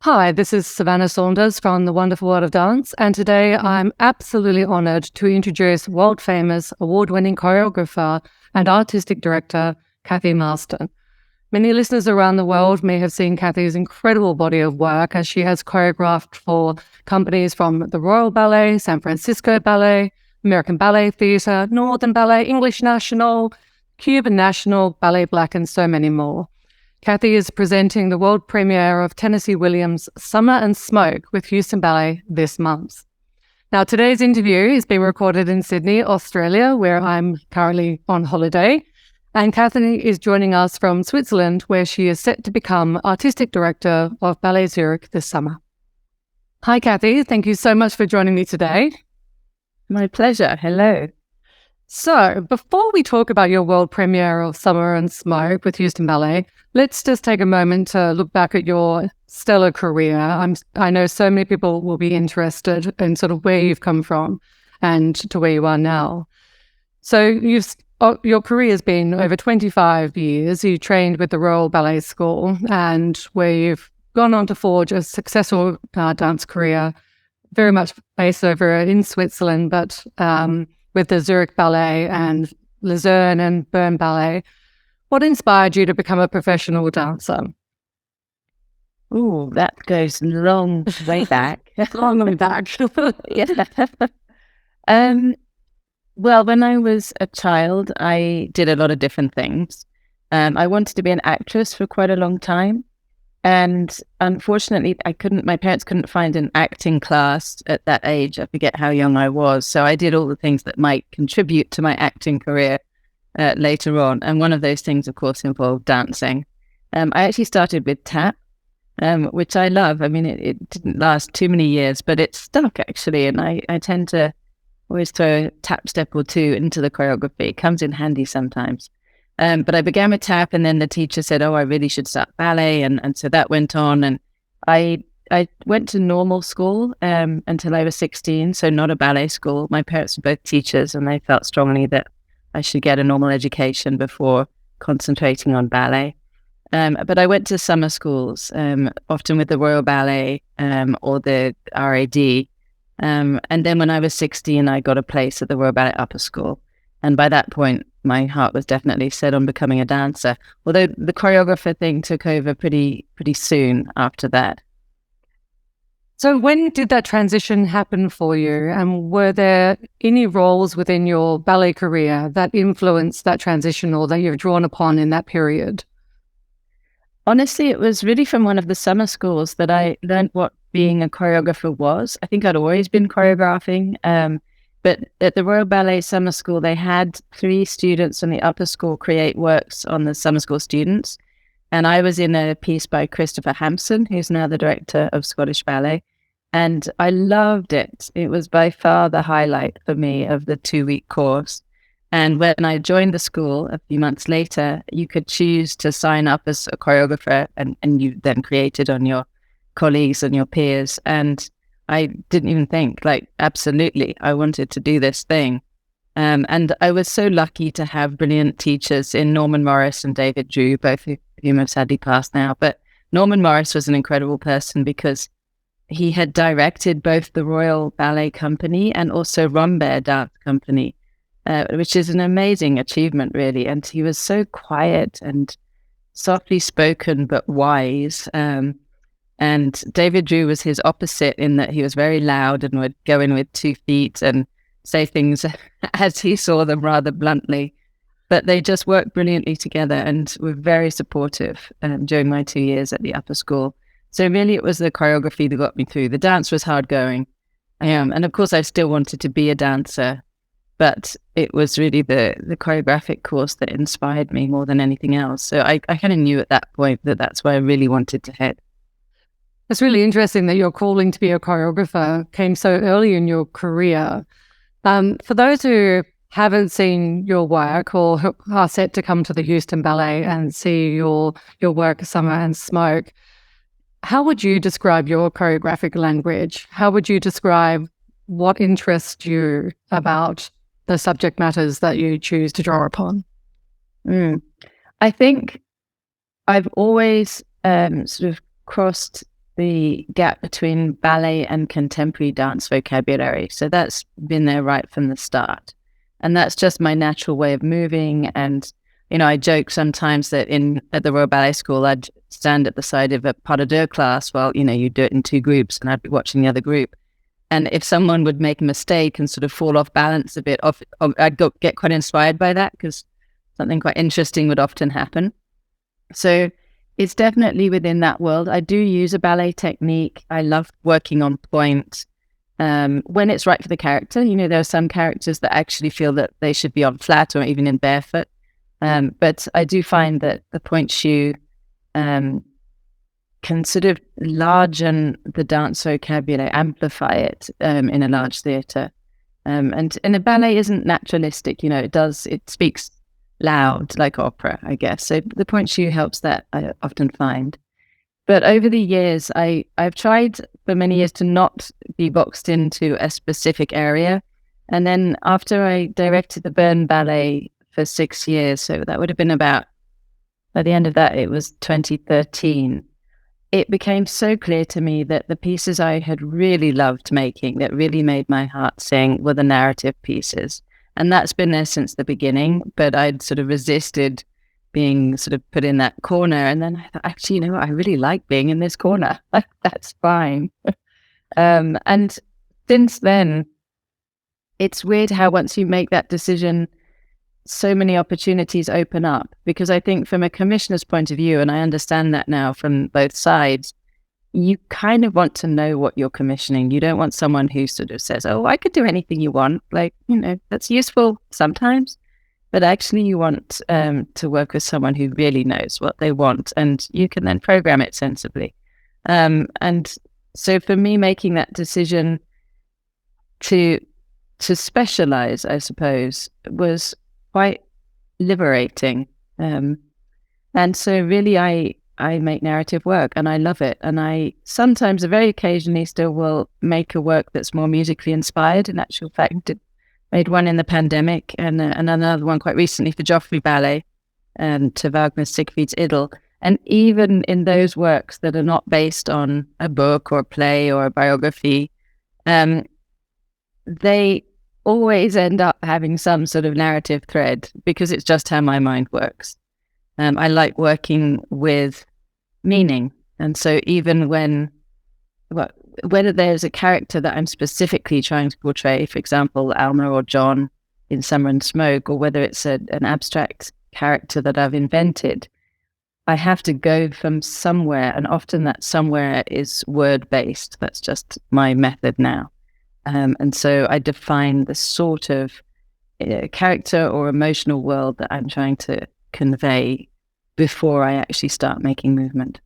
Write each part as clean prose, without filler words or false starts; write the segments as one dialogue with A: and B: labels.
A: Hi, this is Savannah Saunders from The Wonderful World of Dance, and today I'm absolutely honoured to introduce world-famous, award-winning choreographer and artistic director, Cathy Marston. Many listeners around the world may have seen Cathy's incredible body of work as she has choreographed for companies from the Royal Ballet, San Francisco Ballet, American Ballet Theatre, Northern Ballet, English National, Cuban National, Ballet Black, and so many more. Cathy is presenting the world premiere of Tennessee Williams' Summer and Smoke with Houston Ballet this month. Now, today's interview is being recorded in Sydney, Australia, where I'm currently on holiday. And Cathy is joining us from Switzerland, where she is set to become Artistic Director of Ballet Zurich this summer. Hi, Cathy. Thank you so much for joining me today.
B: My pleasure. Hello.
A: So, before we talk about your world premiere of Summer and Smoke with Houston Ballet, let's just take a moment to look back at your stellar career. I know so many people will be interested in sort of where you've come from and to where you are now. So, your career has been over 25 years. You trained with the Royal Ballet School, and where you've gone on to forge a successful dance career, very much based over in Switzerland, but with the Zurich Ballet and Luzerne and Bern Ballet. What inspired you to become a professional dancer?
B: Oh, that goes long way back.
A: Long way back.
B: Yeah. Well, when I was a child, I did a lot of different things. I wanted to be an actress for quite a long time. And unfortunately, my parents couldn't find an acting class at that age. I forget how young I was. So I did all the things that might contribute to my acting career later on. And one of those things, of course, involved dancing. I actually started with tap, which I love. I mean, it didn't last too many years, but it stuck actually. And I tend to always throw a tap step or two into the choreography. It comes in handy sometimes. But I began with tap, and then the teacher said, I really should start ballet. And so that went on. And I went to normal school until I was 16, so not a ballet school. My parents were both teachers, and they felt strongly that I should get a normal education before concentrating on ballet. But I went to summer schools, often with the Royal Ballet or the RAD. And then when I was 16, I got a place at the Royal Ballet Upper School. And by that point, my heart was definitely set on becoming a dancer, although the choreographer thing took over pretty soon after that.
A: So when did that transition happen for you? And were there any roles within your ballet career that influenced that transition or that you've drawn upon in that period?
B: Honestly, it was really from one of the summer schools that I learned what being a choreographer was. I think I'd always been choreographing, but at the Royal Ballet Summer School, they had 3 students from the upper school create works on the summer school students. And I was in a piece by Christopher Hampson, who's now the director of Scottish Ballet. And I loved it. It was by far the highlight for me of the 2-week course. And when I joined the school a few months later, you could choose to sign up as a choreographer, and you then created on your colleagues and your peers. And I didn't even think, absolutely, I wanted to do this thing. And I was so lucky to have brilliant teachers in Norman Morris and David Drew, both of whom have sadly passed now. But Norman Morris was an incredible person because he had directed both the Royal Ballet Company and also Rambert Dance Company, which is an amazing achievement, really. And he was so quiet and softly spoken, but wise. And David Drew was his opposite in that he was very loud and would go in with 2 feet and say things as he saw them rather bluntly. But they just worked brilliantly together and were very supportive during my 2 years at the upper school. So really it was the choreography that got me through. The dance was hard going. And of course I still wanted to be a dancer, but it was really the choreographic course that inspired me more than anything else. So I kind of knew at that point that that's where I really wanted to head.
A: It's really interesting that your calling to be a choreographer came so early in your career. For those who haven't seen your work or who are set to come to the Houston Ballet and see your work, Summer and Smoke, how would you describe your choreographic language? How would you describe what interests you about the subject matters that you choose to draw upon?
B: I think I've always sort of crossed the gap between ballet and contemporary dance vocabulary. So that's been there right from the start. And that's just my natural way of moving. And, I joke sometimes that at the Royal Ballet School, I'd stand at the side of a pas de deux class while, you do it in two groups and I'd be watching the other group. And if someone would make a mistake and sort of fall off balance a bit, I'd get quite inspired by that because something quite interesting would often happen. So it's definitely within that world. I do use a ballet technique. I love working on point when it's right for the character. There are some characters that actually feel that they should be on flat or even in barefoot. But I do find that the point shoe can sort of largen the dance vocabulary, amplify it in a large theatre. And a ballet isn't naturalistic, it speaks loud like opera, I guess. So the point shoe helps that, I often find. But over the years, I've tried for many years to not be boxed into a specific area. And then after I directed the Bern Ballet for 6 years, so that would have been by the end of that, it was 2013. It became so clear to me that the pieces I had really loved making, that really made my heart sing, were the narrative pieces. And that's been there since the beginning, but I'd sort of resisted being sort of put in that corner. And then I thought, actually, I really like being in this corner. That's fine. And since then, it's weird how once you make that decision, so many opportunities open up, because I think from a commissioner's point of view, and I understand that now from both sides, you kind of want to know what you're commissioning. You don't want someone who sort of says, oh, I could do anything you want. That's useful sometimes, but actually you want to work with someone who really knows what they want, and you can then program it sensibly. And so for me, making that decision to specialize, I suppose, was quite liberating. And so really I make narrative work and I love it. And I sometimes, very occasionally, still will make a work that's more musically inspired. In actual fact, made one in the pandemic and another one quite recently for Joffrey Ballet and to Wagner's Siegfried's Idyll. And even in those works that are not based on a book or a play or a biography, they always end up having some sort of narrative thread, because it's just how my mind works. I like working with meaning. And so even whether there's a character that I'm specifically trying to portray, for example, Alma or John in Summer and Smoke, or whether it's an abstract character that I've invented, I have to go from somewhere, and often that somewhere is word-based. That's just my method now. And so I define the sort of character or emotional world that I'm trying to convey before I actually start making movement.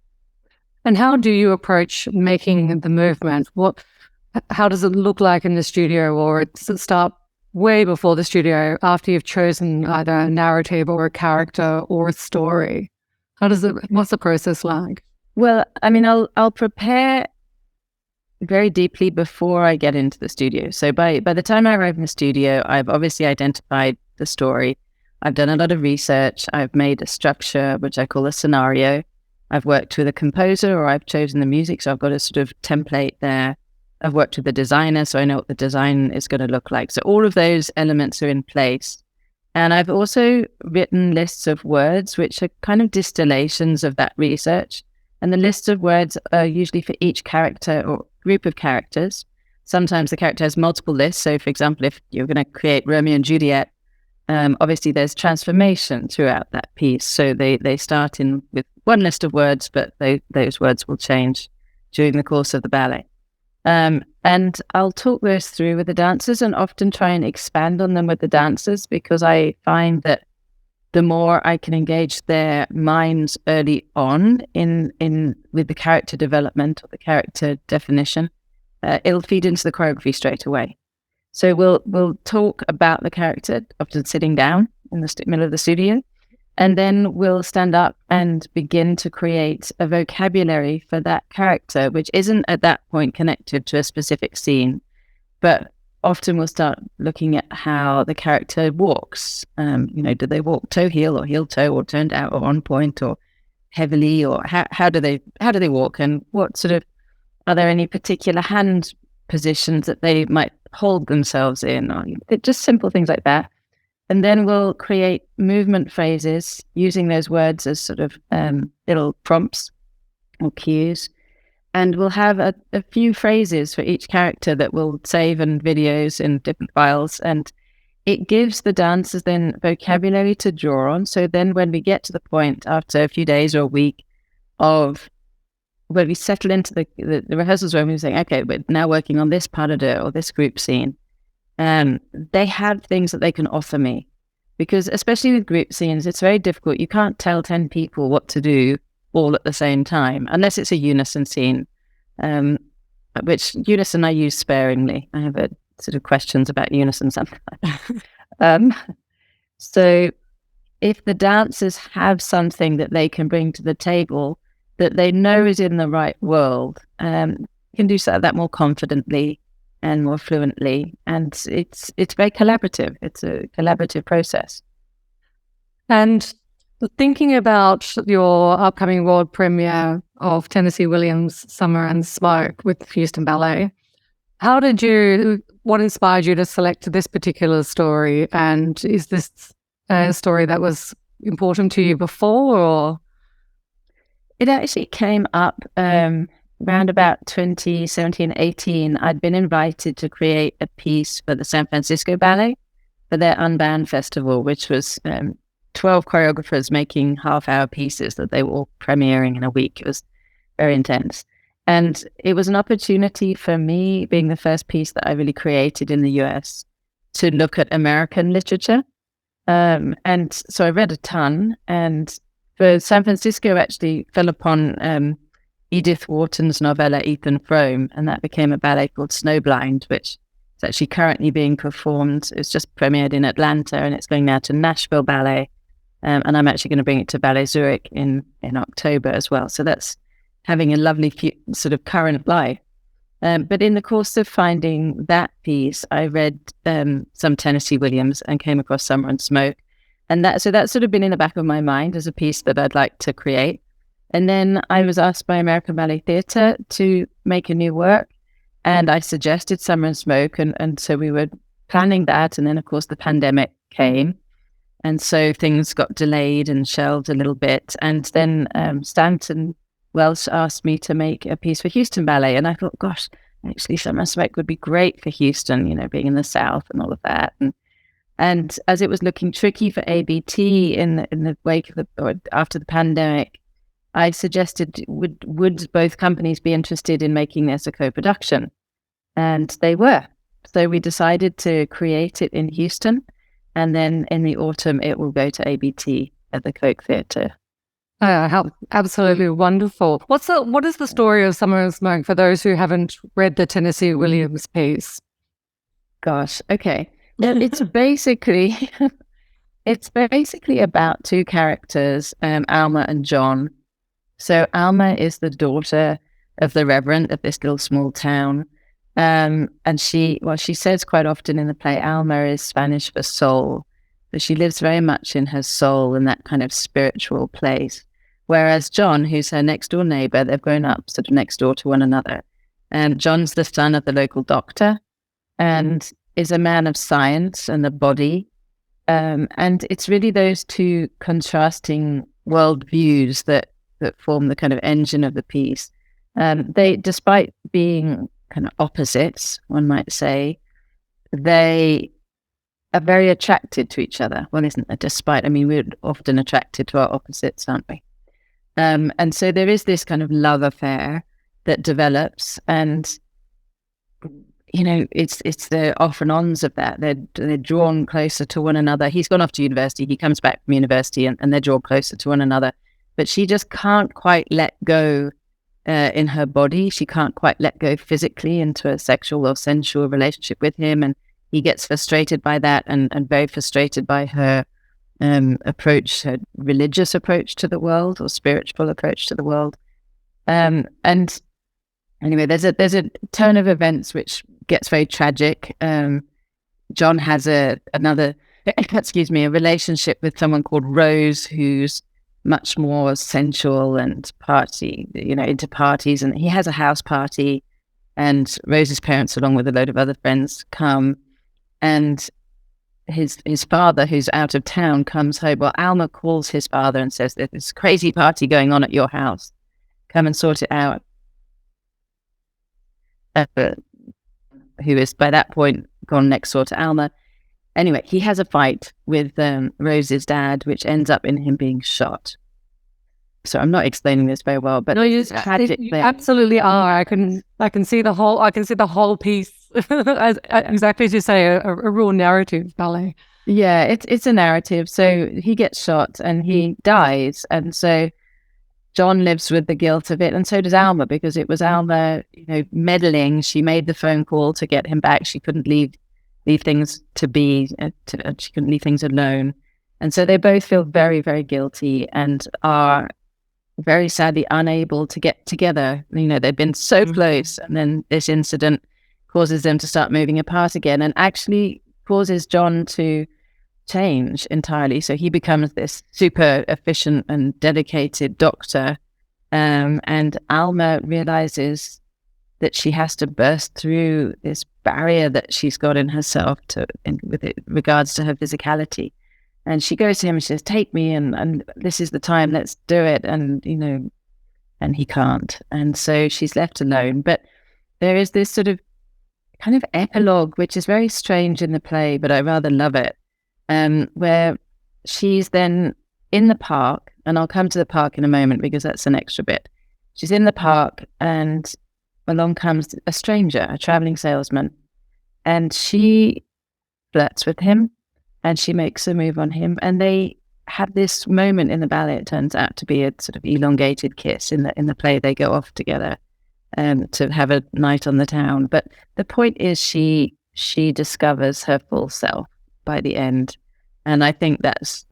A: And how do you approach making the movement? How does it look like in the studio, or does it start way before the studio, after you've chosen either a narrative or a character or a story? What's the process like?
B: Well, I mean, I'll prepare very deeply before I get into the studio. So by the time I arrive in the studio, I've obviously identified the story. I've done a lot of research. I've made a structure, which I call a scenario. I've worked with a composer, or I've chosen the music, so I've got a sort of template there. I've worked with the designer, so I know what the design is going to look like. So all of those elements are in place. And I've also written lists of words, which are kind of distillations of that research. And the lists of words are usually for each character or group of characters. Sometimes the character has multiple lists. So, for example, if you're going to create Romeo and Juliet, obviously there's transformation throughout that piece. So they start with one list of words, but those words will change during the course of the ballet. And I'll talk those through with the dancers, and often try and expand on them with the dancers, because I find that the more I can engage their minds early on with the character development or the character definition, it'll feed into the choreography straight away. So we'll talk about the character, often sitting down in the middle of the studio, and then we'll stand up and begin to create a vocabulary for that character, which isn't at that point connected to a specific scene, but often we'll start looking at how the character walks. Do they walk toe heel or heel toe, or turned out or on point or heavily, or how do they walk, and what sort of are there any particular hand positions that they might hold themselves in, or just simple things like that. And then we'll create movement phrases using those words as sort of little prompts or cues. And we'll have a few phrases for each character that we'll save in videos in different files. And it gives the dancers then vocabulary to draw on. So then when we get to the point after a few days or a week of when we settle into the rehearsals room, we're saying, okay, we're now working on this pas de deux or this group scene. They have things that they can offer me, because especially with group scenes, it's very difficult. You can't tell 10 people what to do all at the same time, unless it's a unison scene, which unison I use sparingly. I have sort of questions about unison sometimes. So if the dancers have something that they can bring to the table that they know is in the right world, you can do that more confidently and more fluently. And it's very collaborative. It's a collaborative process.
A: And thinking about your upcoming world premiere of Tennessee Williams' Summer and Smoke with Houston Ballet, what inspired you to select this particular story? And is this a story that was important to you before, or?
B: It actually came up around about 2017-18. I'd been invited to create a piece for the San Francisco Ballet for their Unbound Festival, which was 12 choreographers making half-hour pieces that they were all premiering in a week. It was very intense. And it was an opportunity for me, being the first piece that I really created in the US, to look at American literature. And so I read a ton, and for San Francisco actually fell upon Edith Wharton's novella Ethan Frome, and that became a ballet called Snowblind, which is actually currently being performed. It's just premiered in Atlanta, and it's going now to Nashville Ballet, and I'm actually going to bring it to Ballet Zurich in October as well. So that's having a lovely sort of current life. But in the course of finding that piece, I read some Tennessee Williams and came across Summer and Smoke. And that's sort of been in the back of my mind as a piece that I'd like to create. And then I was asked by American Ballet Theatre to make a new work, and I suggested Summer and Smoke, and so we were planning that. And then, of course, the pandemic came, and so things got delayed and shelved a little bit. And then Stanton Welsh asked me to make a piece for Houston Ballet, and I thought, gosh, actually Summer and Smoke would be great for Houston, being in the South and all of that. And as it was looking tricky for ABT in the wake of after the pandemic, I suggested, would both companies be interested in making this a co-production? And they were. So we decided to create it in Houston, and then in the autumn it will go to ABT at the Coke Theatre.
A: How absolutely wonderful. What is the story of Summer and Smoke for those who haven't read the Tennessee Williams piece?
B: Gosh, okay. It's basically about two characters, Alma and John. So Alma is the daughter of the reverend of this little small town. And she says quite often in the play, Alma is Spanish for soul. So she lives very much in her soul, in that kind of spiritual place. Whereas John, who's her next door neighbor, they've grown up sort of next door to one another. And John's the son of the local doctor and is a man of science and the body. And it's really those two contrasting worldviews that form the kind of engine of the piece. They, despite being kind of opposites, one might say, they are very attracted to each other. Well, isn't it? Despite, we're often attracted to our opposites, aren't we? And so there is this kind of love affair that develops, and it's the off and ons of that. They're drawn closer to one another. He's gone off to university. He comes back from university, and they're drawn closer to one another. But she just can't quite let go in her body. She can't quite let go physically into a sexual or sensual relationship with him, and he gets frustrated by that, and very frustrated by her approach, her religious approach to the world or spiritual approach to the world. And anyway, there's a turn of events which gets very tragic. John has a relationship with someone called Rose, who's much more sensual and party, into parties. And he has a house party, and Rose's parents, along with a load of other friends, come, and his father, who's out of town, comes home. Well, Alma calls his father and says, there's this crazy party going on at your house. Come and sort it out. Who is by that point gone next door to Alma. Anyway, he has a fight with Rose's dad, which ends up in him being shot. So I'm not explaining this very well, but
A: no, you absolutely are. I can see the whole piece as, exactly as you say, a real narrative ballet.
B: Yeah, it's a narrative. So he gets shot and he dies, and so John lives with the guilt of it, and so does Alma, because it was Alma, meddling. She made the phone call to get him back. She couldn't leave things to be. She couldn't leave things alone, and so they both feel very, very guilty and are very sadly unable to get together. They've been so close, and then this incident causes them to start moving apart again, and actually causes John to change entirely. So he becomes this super efficient and dedicated doctor, and Alma realizes that she has to burst through this barrier that she's got in herself with regards to her physicality. And she goes to him and she says, take me, and this is the time, let's do it. And and he can't, and so she's left alone. But there is this sort of kind of epilogue, which is very strange in the play, but I rather love it, where she's then in the park, and I'll come to the park in a moment because that's an extra bit. She's in the park, and along comes a stranger, a traveling salesman, and she flirts with him, and she makes a move on him, and they have this moment in the ballet. It turns out to be a sort of elongated kiss. In the play, they go off together to have a night on the town. But the point is, she discovers her full self by the end. And I think that's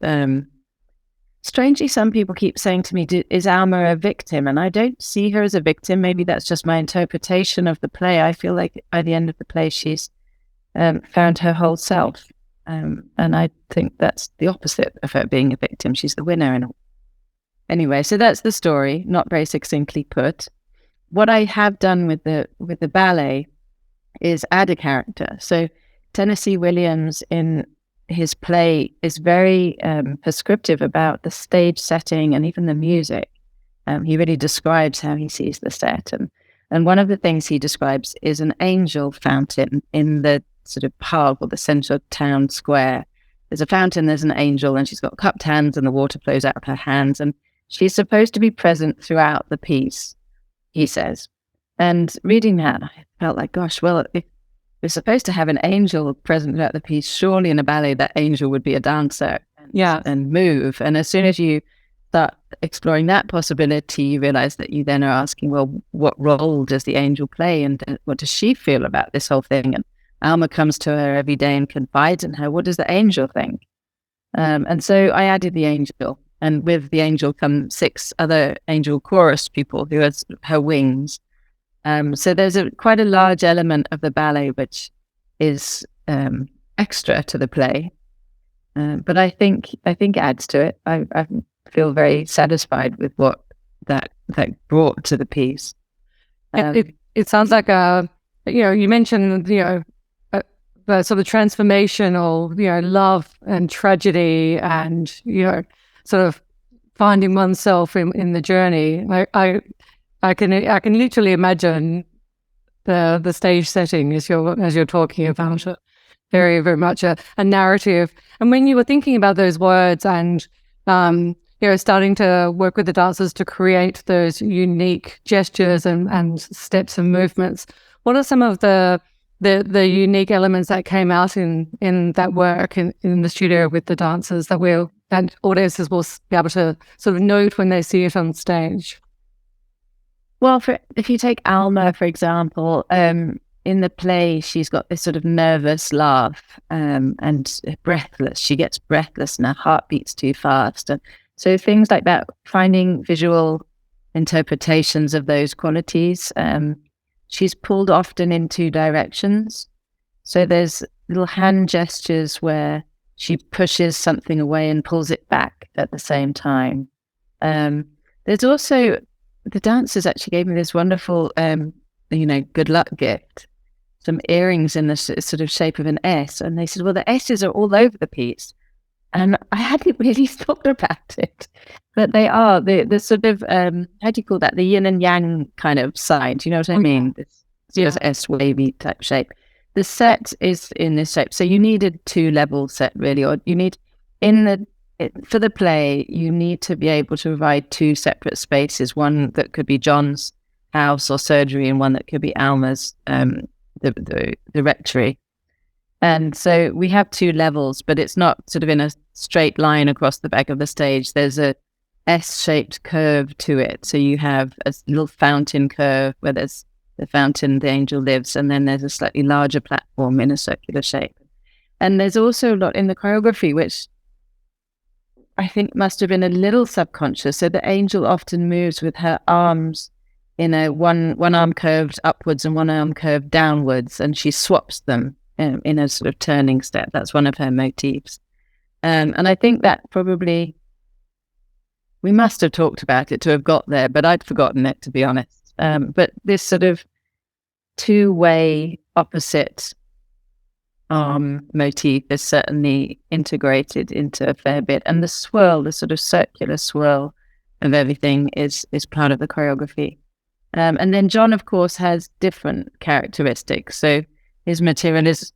B: strangely, some people keep saying to me, is Alma a victim? And I don't see her as a victim. Maybe that's just my interpretation of the play. I feel like by the end of the play, she's found her whole self. And I think that's the opposite of her being a victim. She's the winner. And anyway, so that's the story, not very succinctly put. What I have done with the ballet is add a character. So Tennessee Williams in his play is very prescriptive about the stage setting and even the music. He really describes how he sees the set. And one of the things he describes is an angel fountain in the sort of park or the central town square. There's a fountain, there's an angel, and she's got cupped hands and the water flows out of her hands. And she's supposed to be present throughout the piece, he says. And reading that, I felt like, gosh, well, if we're supposed to have an angel present throughout the piece, surely in a ballet that angel would be a dancer and move. And as soon as you start exploring that possibility, you realize that you then are asking, well, what role does the angel play, and what does she feel about this whole thing? And Alma comes to her every day and confides in her. What does the angel think? And so I added the angel, and with the angel come 6 other angel chorus people who are her wings. So there's quite a large element of the ballet which is extra to the play, but I think adds to it. I feel very satisfied with what that brought to the piece.
A: It sounds like you mentioned the sort of transformational love and tragedy, and sort of finding oneself in the journey. I can literally imagine the stage setting as you're talking about it. Very, very much a narrative. And when you were thinking about those words and starting to work with the dancers to create those unique gestures and steps and movements, what are some of the unique elements that came out in that work in the studio with the dancers that audiences will be able to sort of note when they see it on stage?
B: Well, if you take Alma, for example, in the play, she's got this sort of nervous laugh and breathless. She gets breathless and her heart beats too fast. And so things like that, finding visual interpretations of those qualities. She's pulled often in 2 directions. So there's little hand gestures where she pushes something away and pulls it back at the same time. There's also, the dancers actually gave me this wonderful, good luck gift, some earrings in the sort of shape of an S. And they said, well, the S's are all over the piece. And I hadn't really thought about it, but they are the sort of, how do you call that? The yin and yang kind of side. Do you know what I mean? It's S wavy type shape. The set is in this shape. So you need a 2-level set really, or you need for the play, you need to be able to provide 2 separate spaces, one that could be John's house or surgery and one that could be Alma's, the rectory. And so we have 2 levels, but it's not sort of in a straight line across the back of the stage. There's a S-shaped curve to it. So you have a little fountain curve where there's the fountain the angel lives, and then there's a slightly larger platform in a circular shape. And there's also a lot in the choreography, which I think must have been a little subconscious. So the angel often moves with her arms in a one arm curved upwards and one arm curved downwards, and she swaps them in a sort of turning step. That's one of her motifs. And I think that probably, we must have talked about it to have got there, but I'd forgotten it, to be honest. But this sort of 2-way opposite arm motif is certainly integrated into a fair bit. And the swirl, the sort of circular swirl of everything is part of the choreography. And then John, of course, has different characteristics. So his material is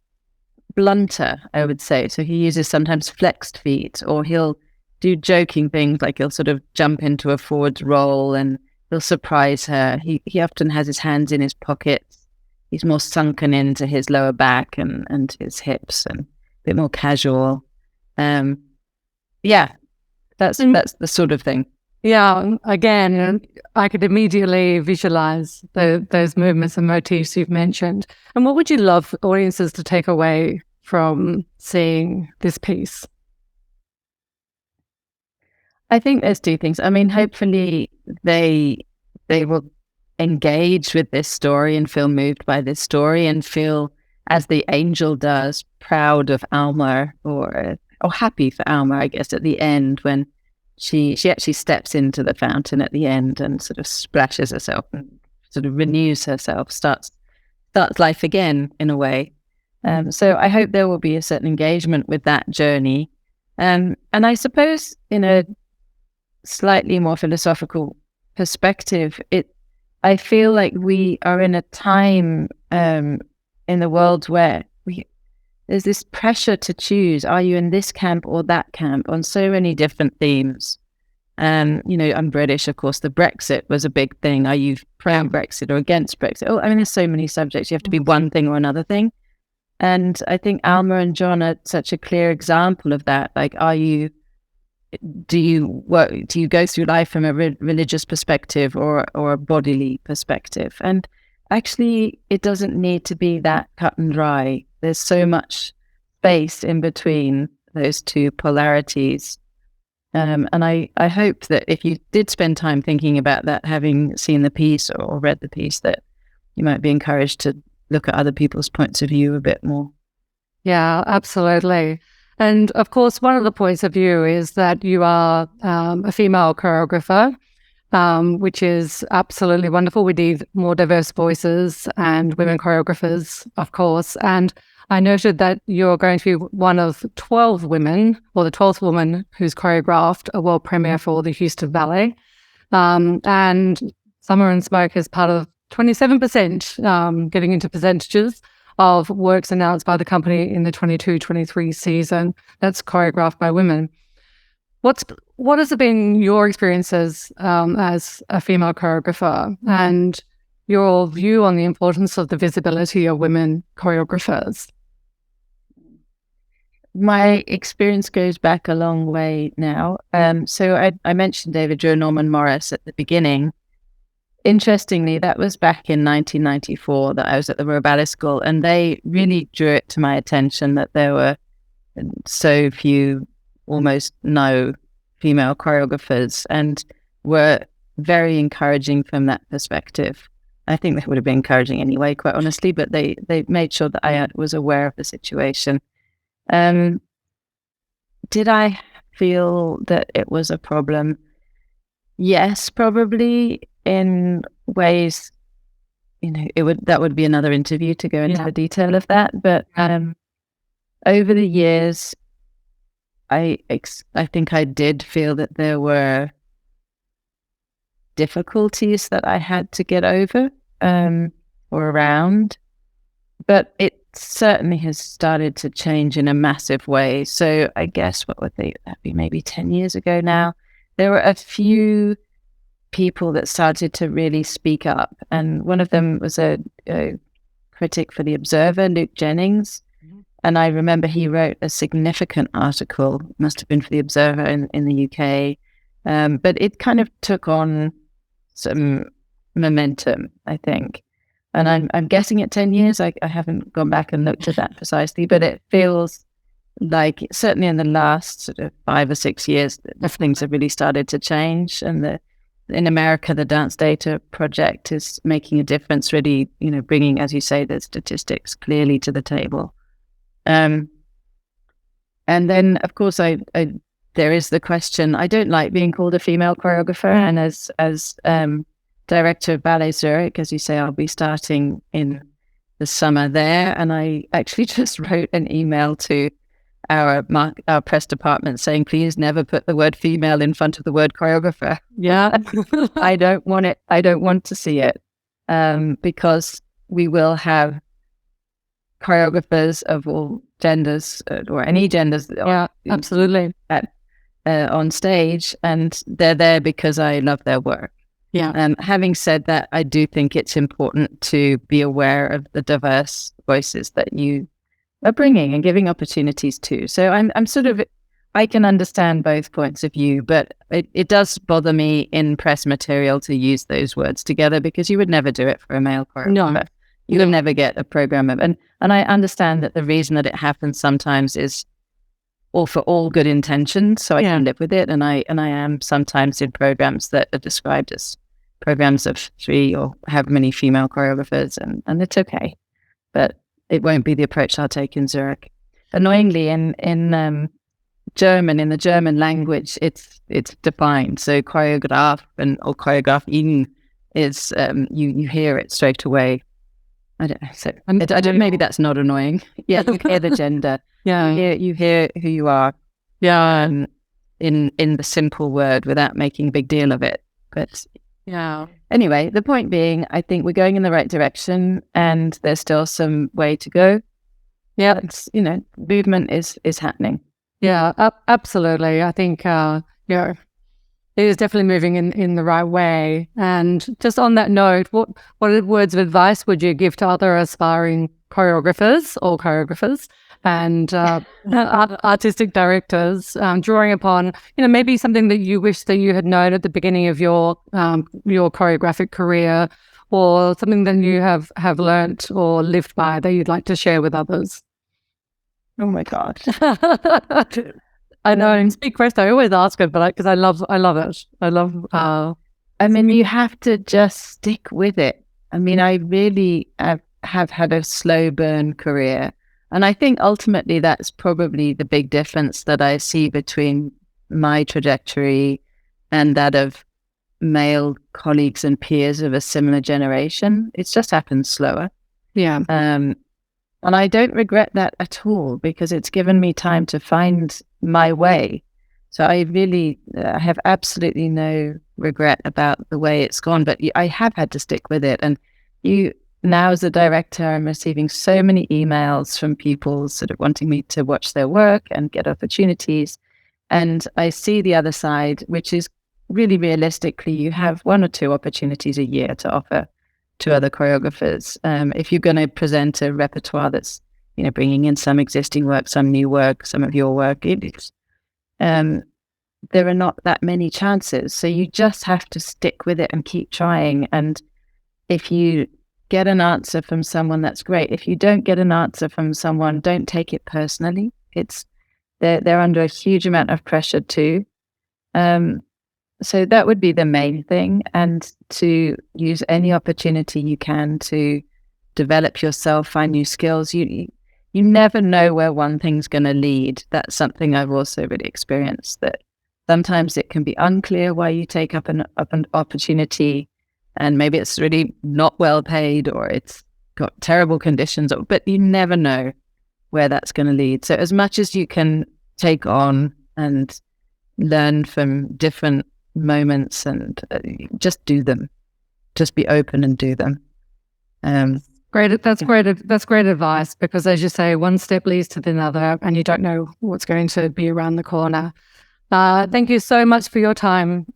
B: blunter, I would say. So he uses sometimes flexed feet, or he'll do joking things like he'll sort of jump into a forward roll and he'll surprise her. He often has his hands in his pockets. He's more sunken into his lower back and his hips, and a bit more casual. That's the sort of thing.
A: Yeah, again, I could immediately visualize those movements and motifs you've mentioned. And what would you love audiences to take away from seeing this piece?
B: I think there's 2 things. I mean, hopefully they will engage with this story and feel moved by this story and feel, as the angel does, proud of Alma or happy for Alma, I guess, at the end when she actually steps into the fountain at the end and sort of splashes herself and sort of renews herself, starts life again in a way. So I hope there will be a certain engagement with that journey. And I suppose in a slightly more philosophical perspective, I feel like we are in a time in the world where there's this pressure to choose, are you in this camp or that camp, on so many different themes. I'm British, of course. The Brexit was a big thing. Are you pro-Brexit or against Brexit? Oh, I mean, there's so many subjects. You have to be one thing or another thing. And I think Alma and John are such a clear example of that. Like, do you go through life from a religious perspective or a bodily perspective? And actually, it doesn't need to be that cut and dry. There's so much space in between those 2 polarities. And I hope that if you did spend time thinking about that, having seen the piece or read the piece, that you might be encouraged to look at other people's points of view a bit more.
A: Yeah, absolutely. And of course, one of the points of view is that you are a female choreographer, which is absolutely wonderful. We need more diverse voices and women choreographers, of course. And I noted that you're going to be one of 12 women, or the 12th woman who's choreographed a world premiere for the Houston Ballet. And Summer and Smoke is part of 27%, getting into percentages of works announced by the company in the 22-23 season that's choreographed by women. What has been your experiences as a female choreographer and your view on the importance of the visibility of women choreographers?
B: My experience goes back a long way now. So I mentioned David Joe Norman Morris at the beginning. Interestingly, that was back in 1994 that I was at the Royal Ballet School, and they really drew it to my attention that there were so few, almost no female choreographers, and were very encouraging from that perspective. I think they would have been encouraging anyway, quite honestly, but they made sure that I was aware of the situation. Did I feel that it was a problem? Yes, probably in ways, that would be another interview to go into the detail of that. But over the years, I think I did feel that there were difficulties that I had to get over or around, but it certainly has started to change in a massive way. So I guess what would that be, maybe 10 years ago now, there were a few people that started to really speak up. And one of them was a critic for The Observer, Luke Jennings. And I remember he wrote a significant article, must have been for The Observer in the UK. But it kind of took on some momentum, I think. And I'm guessing at 10 years, I haven't gone back and looked at that precisely, but it feels like certainly in the last sort of 5 or 6 years, things have really started to change. And in America, the Dance Data Project is making a difference, really, bringing, as you say, the statistics clearly to the table. And then, of course, there is the question. I don't like being called a female choreographer, and as director of Ballet Zurich, as you say, I'll be starting in the summer there. And I actually just wrote an email to our press department saying, please never put the word female in front of the word choreographer.
A: Yeah.
B: I don't want it. I don't want to see it, because we will have choreographers of all genders or any genders.
A: Yeah, absolutely.
B: On stage, and they're there because I love their work.
A: Yeah.
B: Having said that, I do think it's important to be aware of the diverse voices that you are bringing and giving opportunities to. So I'm sort of, I can understand both points of view, but it does bother me in press material to use those words together, because you would never do it for a male choreographer.
A: No.
B: You will never get a program of, and I understand that the reason that it happens sometimes is all for all good intentions, so I can live with it. And I am sometimes in programs that are described as programs of 3 or however many female choreographers, and it's okay. But it won't be the approach I'll take in Zurich. Annoyingly, in German, in the German language, it's defined. So choreograph or choreographin is you hear it straight away. I don't know. So I don't. Maybe that's not annoying. Yeah, you hear the gender.
A: Yeah,
B: you hear who you are.
A: Yeah,
B: in the simple word without making a big deal of it. But
A: yeah.
B: Anyway, the point being, I think we're going in the right direction, and there's still some way to go. Yeah, it's movement is happening.
A: Yeah, absolutely. I think it is definitely moving in the right way. And just on that note, what words of advice would you give to other aspiring choreographers or choreographers and artistic directors, drawing upon maybe something that you wish that you had known at the beginning of your choreographic career, or something that you have learnt or lived by that you'd like to share with others?
B: Oh my God.
A: I know, in Speak Quest, I always ask it, but because I love it. I love.
B: I mean, you have to just stick with it. I mean, I really have had a slow burn career, and I think ultimately that's probably the big difference that I see between my trajectory and that of male colleagues and peers of a similar generation. It's just happened slower.
A: Yeah.
B: And I don't regret that at all, because it's given me time to find my way. So I really have absolutely no regret about the way it's gone, but I have had to stick with it. And now as a director, I'm receiving so many emails from people sort of wanting me to watch their work and get opportunities. And I see the other side, which is really realistically, you have 1 or 2 opportunities a year to offer to other choreographers. If you're going to present a repertoire that's, bringing in some existing work, some new work, some of your work, there are not that many chances. So you just have to stick with it and keep trying. And if you get an answer from someone, that's great. If you don't get an answer from someone, don't take it personally. They're under a huge amount of pressure too. So that would be the main thing, and to use any opportunity you can to develop yourself, find new skills. You never know where one thing's going to lead. That's something I've also really experienced, that Sometimes it can be unclear why you take up an opportunity, and maybe it's really not well paid or it's got terrible conditions, but you never know where that's going to lead. So as much as you can take on and learn from different moments, and just do them. Just be open and do them.
A: Great. That's great advice, because as you say, one step leads to another and you don't know what's going to be around the corner. Thank you so much for your time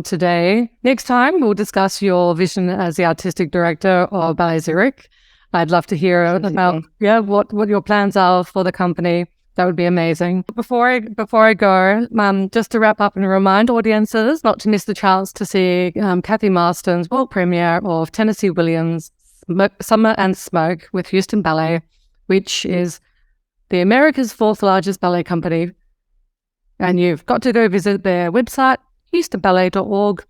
A: today. Next time, we'll discuss your vision as the artistic director of Ballet Zurich. I'd love to hear about what your plans are for the company. That would be amazing. Before I go, just to wrap up and remind audiences not to miss the chance to see Cathy Marston's world premiere of Tennessee Williams' Summer and Smoke with Houston Ballet, which is the America's 4th largest ballet company. And you've got to go visit their website, houstonballet.org,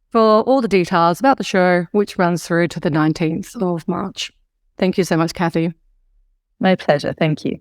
A: for all the details about the show, which runs through to the 19th of March. Thank you so much, Cathy.
B: My pleasure. Thank you.